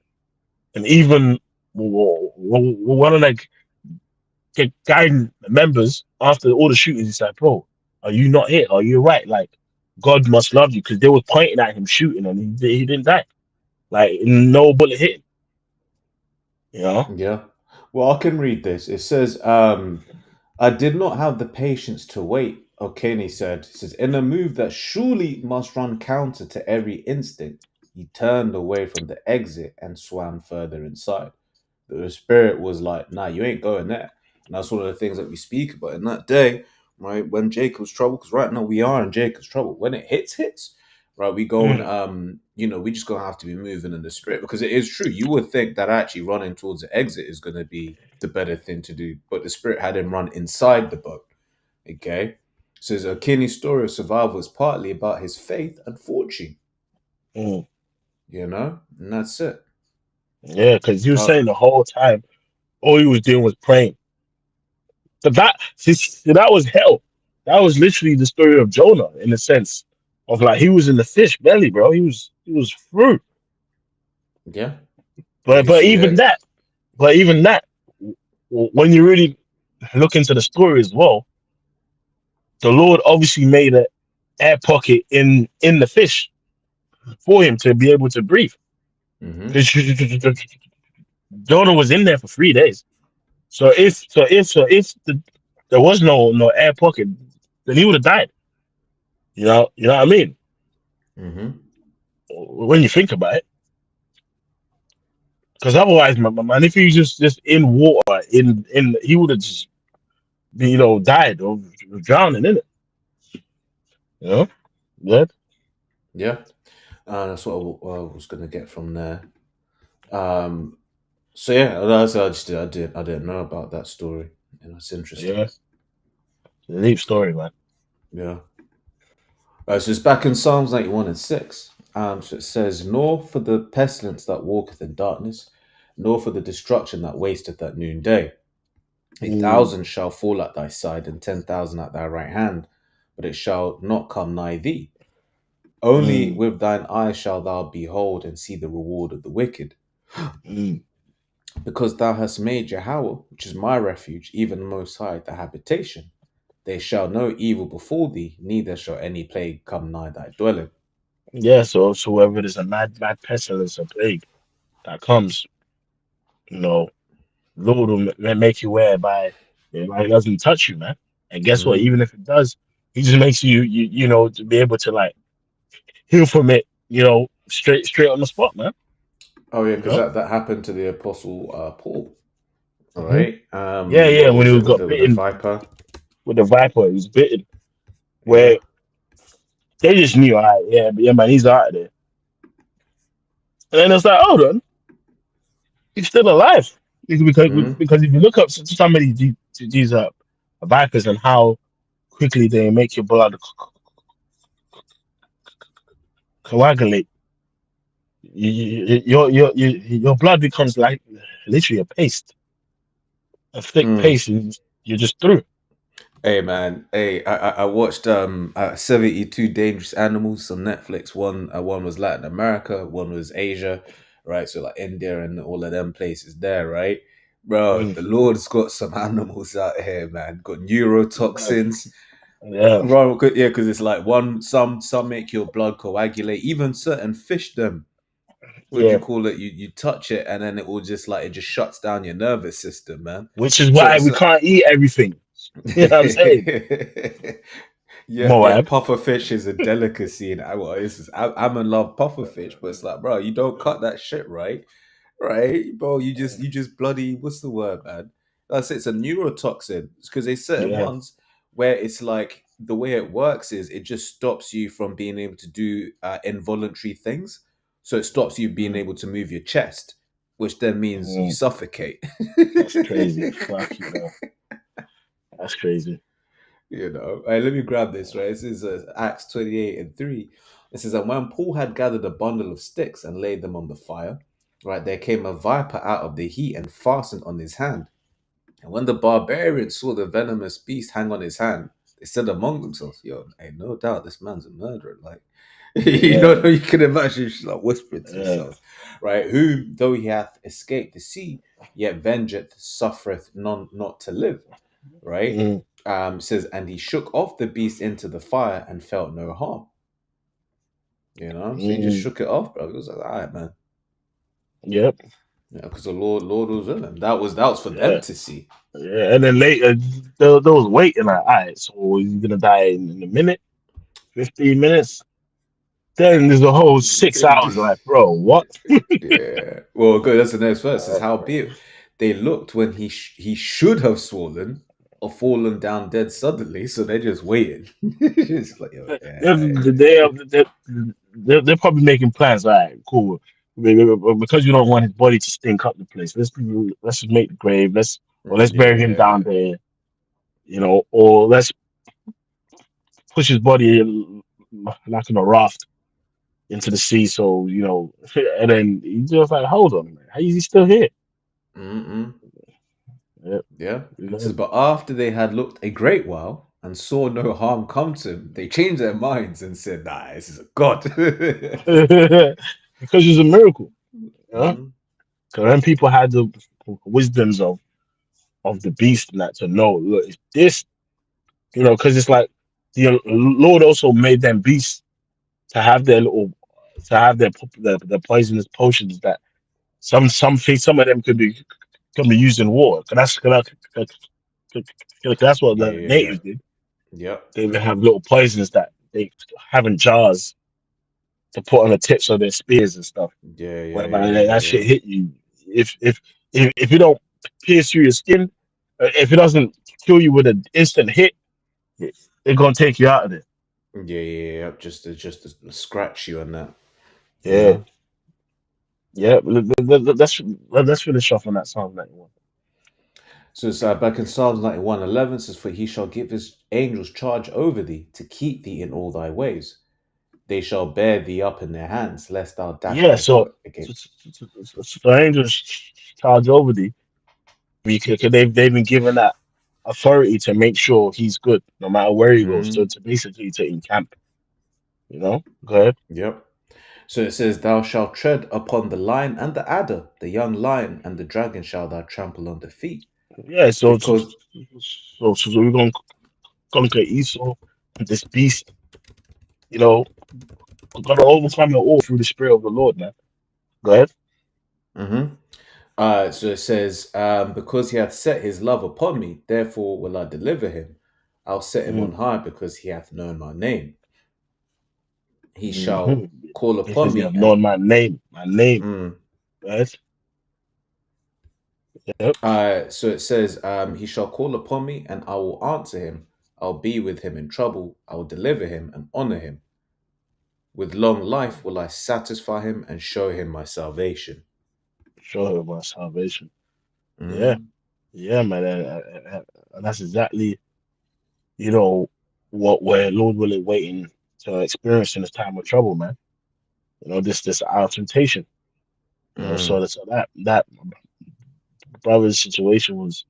and even one of the gang members after all the shootings he said, bro, are you not hit, are you right, like God must love you, because they were pointing at him shooting and he didn't die, like no bullet hit him, you know. yeah. Well, I can read this. It says, I did not have the patience to wait. O'Kaney said, he says, in a move that surely must run counter to every instinct, he turned away from the exit and swam further inside. The spirit was like, nah, you ain't going there. And that's one of the things that we speak about in that day, right? When Jacob's trouble, because right now we are in Jacob's trouble. When it hits, right? We go and we just gonna have to be moving in the spirit because it is true. You would think that actually running towards the exit is gonna be the better thing to do, but the spirit had him run inside the boat. Okay, so a Kenny's story of survival is partly about his faith and fortune. Mm. And that's it. Yeah, because you were Uh, saying the whole time all he was doing was praying. But that was hell. That was literally the story of Jonah in a sense of like he was in the fish belly, bro. He was through. yeah, but But you but see even that. that, but even that, when you really look into the story as well, the Lord obviously made an air pocket in the fish for him to be able to breathe. Mm-hmm. Because Jonah was in there for 3 days. So if there was no air pocket, then he would have died. You know what I mean? Mm-hmm. When you think about it, because otherwise, man, if he was just in water, in he would have just died or drowning in it. You know? Yeah. Yeah, that's what I was gonna get from there. Um, so yeah, that's I didn't know about that story, and that's interesting. Yeah. It's a deep story, man. Yeah. So it's back in Psalms 91 and 6. So it says, "Nor for the pestilence that walketh in darkness, nor for the destruction that wasteth at noonday. A Mm, thousand shall fall at thy side, and 10,000 at thy right hand, but it shall not come nigh thee. Only mm, with thine eyes shalt thou behold and see the reward of the wicked. mm. Because thou hast made Yahweh, which is my refuge, even the Most High, thy habitation. There shall no evil befall thee, neither shall any plague come nigh thy dwelling." Yeah. So whether there's a mad pestilence or plague that comes, you know, Lord will make you aware by it doesn't touch you, man. And guess what? Hmm. Even if it does, He just makes you to be able to like heal from it. Straight on the spot, man. Oh yeah, You because know. that happened to the apostle Paul. All hmm right. Yeah, yeah. What When was he it got with the bitten viper? with the viper, he was bitten. Yeah. Where they just knew, all right, yeah, man, he's out of there. And then it's like, hold on, he's still alive. Hmm. Because if you look up some of these vipers and how quickly they make your blood coagulate, your blood becomes like literally a paste, a thick Mm. paste, and you're just through. Hey man, hey, I watched 72 Dangerous Animals on Netflix. One was Latin America, one was Asia, right? So like India and all of them places there, right? Bro, Mm. the Lord's got some animals out here, man. Got Yeah, neurotoxins. yeah, Right, yeah, because it's like some make your blood coagulate. Even certain fish, them, what do you yeah. call it? You touch it and then it just shuts down your nervous system, man. Which is So why it's we can't eat everything. You know what I'm saying? yeah, yeah. Moab. Puffer fish is a delicacy, and I'm in love puffer fish, but it's like, bro, you don't cut that shit right, right, bro. You just bloody what's the word, man? That's it. It's a neurotoxin because there's certain Yeah. ones where it's like the way it works is it just stops you from being able to do involuntary things. So it stops you being Mm, able to move your chest, which then means you mm. suffocate. That's crazy. Fuck you know. That's crazy. Hey, let me grab this, right? This is Acts 28 and 3. It says, "And when Paul had gathered a bundle of sticks and laid them on the fire, right, there came a viper out of the heat and fastened on his hand. And when the barbarians saw the venomous beast hang on his hand, they said among themselves, Yo, hey, no doubt this man's a murderer." Like, Yeah. you can imagine just like whispering to Yeah. themselves, right? "Whom, though he hath escaped the sea, yet vengeth, suffereth none not to live," right? Mm, Says, and he shook off the beast into the fire and felt no harm. So he just mm. shook it off, bro. It was like, all right, man. Yep. Because the Lord was with him. That was for them Yeah. to see. Yeah. And then later, there was waiting. Like, all right, so he's gonna die in a minute, 15 minutes. Then there's a whole 6 hours. Like, bro, what? Yeah. Well, good. That's the next verse. Is Uh, how be it. They looked when he should have swollen or fallen down dead suddenly, so they're just waiting. It's like, yo, the yeah, day of the they're probably making plans. All right, cool. Because you don't want his body to stink up the place. Let's just make the grave. Let's bury him down Yeah. there. Or let's push his body like in a raft into the sea. So and then he's just like, hold on, man, how is he still here? Mm-mm. Yeah, Yeah. you It says, know. but after they had looked a great while and saw no harm come to him, they changed their minds and said, nah, this is a god. Because it's a miracle. Yeah, Mm, because then people had the wisdoms of the beast and that to know, look, it's this, because it's like the Lord also made them beasts to have their little, to have their poisonous potions that some of them could be used in war. 'Cause that's what the yeah. natives did. Yep. They would have little poisons that they have in jars to put on the tips of their spears and stuff. Yeah, yeah, Whereby yeah, that yeah, shit hit you. If it don't pierce through your skin, if it doesn't kill you with an instant hit, it's gonna take you out of there. yeah. Yeah, yeah, yeah. Just to scratch you and that, you Yeah, know? yeah. Let's finish off on that Psalm 91. So it's back in Psalms 91:11 says, for he shall give his angels charge over thee to keep thee in all thy ways. They shall bear thee up in their hands, lest thou dash Yeah, thy so, foot so, against. so angels charge over thee. Because they've been given that authority to make sure he's good no matter where he goes. To, Mm, to basically to encamp. Go ahead. yep. So it says, thou shalt tread upon the lion and the adder, the young lion and the dragon shall thou trample under feet. Yeah, Because, so we're gonna conquer Esau, this beast. You know, gotta overcome it all through the spirit of the Lord, man. Go ahead. mhm. So it says, because he hath set his love upon me, therefore will I deliver him. I'll set him on Mm, high because he hath known my name. He hmm shall call upon Because you me have and known my name. My name. mm, Right? Yep. so it says, he shall call upon me and I will answer him. I'll be with him in trouble. I will deliver him and honor him. With long life will I satisfy him and show him my salvation. Show her my salvation. Yeah. Mm, Yeah, man. And that's exactly, you know, what we're Lord willing waiting to experience in this time of trouble, man. This our temptation. mm, So that brother's situation was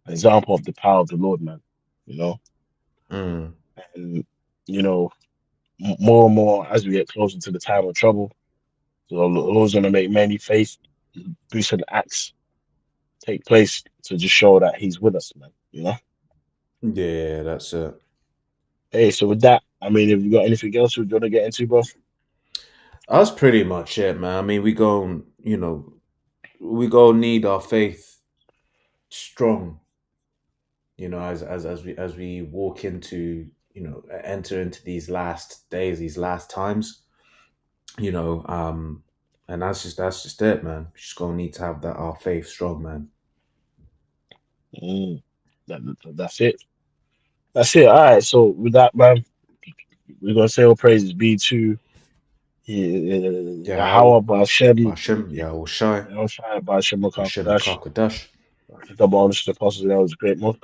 an example of the power of the Lord, man. You know, mm, and you know, more and more as we get closer to the time of trouble, the Lord's gonna make many faith boosting acts take place to just show that He's with us, man. yeah, that's it. Hey, so with that, I mean, if you got anything else you want to get into, bro? That's pretty much it, man. I mean, we go need our faith strong, as we walk into, enter into these last days, these last times, you know, and that's just it, man. Just gonna need to have that our faith strong, man. Mm, that's it. That's it. All right. So with that, man, we're gonna say all praises be to Yeah, how Yahweh Bashem, Bashem, yeah, will shy, Shai Bashem Bashem, the Makakadash. Kakadash. Double honors to the apostles, that was great. Most